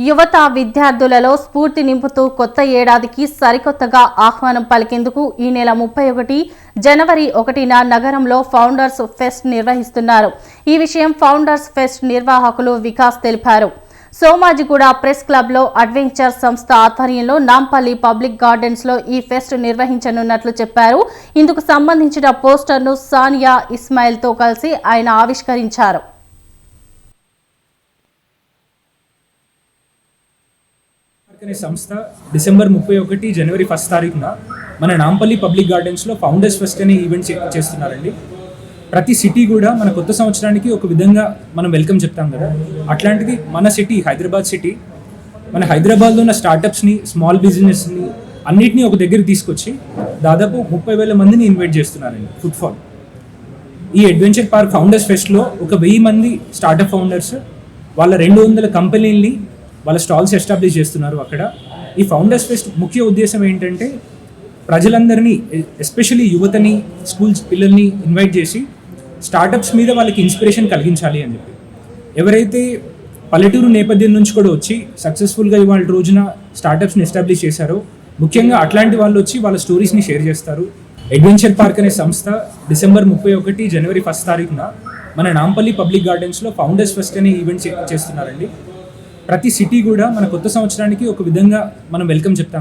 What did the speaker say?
యువత విద్యార్థులలో స్ఫూర్తి నింపుతూ కొత్త ఏడాదికి సరికొత్తగా ఆహ్వానం పలికేందుకు ఈ నెల 31 జనవరి 1న నగరంలో ఫౌండర్స్ ఫెస్ట్ నిర్వహిస్తున్నారు. ఈ విషయం ఫౌండర్స్ ఫెస్ట్ నిర్వాహకులు వికాస్ తెలిపారు. సోమాజిగూడ ప్రెస్ క్లబ్ లో అడ్వెంచర్ సంస్థ ఆధ్వర్యంలో నాంపల్లి పబ్లిక్ గార్డెన్స్ లో ఈ ఫెస్ట్ నిర్వహించనున్నట్లు చెప్పారు. ఇందుకు సంబంధించిన పోస్టర్ను సానియా ఇస్మాయిల్ తో కలిసి ఆయన ఆవిష్కరించారు. సంస్థ డిసెంబర్ 31 జనవరి 1 తారీఖున మన నాంపల్లి పబ్లిక్ గార్డెన్స్లో ఫౌండర్స్ ఫెస్ట్ అనే ఈవెంట్ చేస్తున్నారండి. ప్రతి సిటీ కూడా మన కొత్త సంవత్సరానికి ఒక విధంగా మనం వెల్కమ్ చెప్తాం కదా, అట్లాంటిది మన సిటీ హైదరాబాద్ సిటీ మన హైదరాబాద్లో ఉన్న స్టార్టప్స్ని, స్మాల్ బిజినెస్ని అన్నిటినీ ఒక దగ్గర తీసుకొచ్చి దాదాపు 30,000 మందిని ఇన్వైట్ చేస్తున్నారండి. ఫుట్ఫాల్ ఈ అడ్వెంచర్ పార్క్ ఫౌండర్స్ ఫెస్ట్లో 1,000 మంది స్టార్టప్ ఫౌండర్స్ వాళ్ళ 200 కంపెనీల్ని వాళ్ళ స్టాల్స్ ఎస్టాబ్లిష్ చేస్తున్నారు. అక్కడ ఈ ఫౌండర్స్ ఫెస్ట్ ముఖ్య ఉద్దేశం ఏంటంటే ప్రజలందరినీ, ఎస్పెషల్లీ యువతని, స్కూల్స్ పిల్లల్ని ఇన్వైట్ చేసి స్టార్టప్స్ మీద వాళ్ళకి ఇన్స్పిరేషన్ కలిగించాలి అని చెప్పి. ఎవరైతే పల్లెటూరు నేపథ్యం నుంచి కూడా వచ్చి సక్సెస్ఫుల్గా ఇవాళ రోజున స్టార్టప్స్ని ఎస్టాబ్లిష్ చేశారో, ముఖ్యంగా అట్లాంటి వాళ్ళు వచ్చి వాళ్ళ స్టోరీస్ని షేర్ చేస్తారు. అడ్వెంచర్ పార్క్ అనే సంస్థ డిసెంబర్ 31 జనవరి 1 తారీఖున మన నాంపల్లి పబ్లిక్ గార్డెన్స్లో ఫౌండర్స్ ఫెస్ట్ అనే ఈవెంట్ చేస్తున్నారండి. ప్రతి సిటీ కూడా మన కొత్త సంవత్సరానికి ఒక విధంగా మనం వెల్కమ్ చెప్తాం.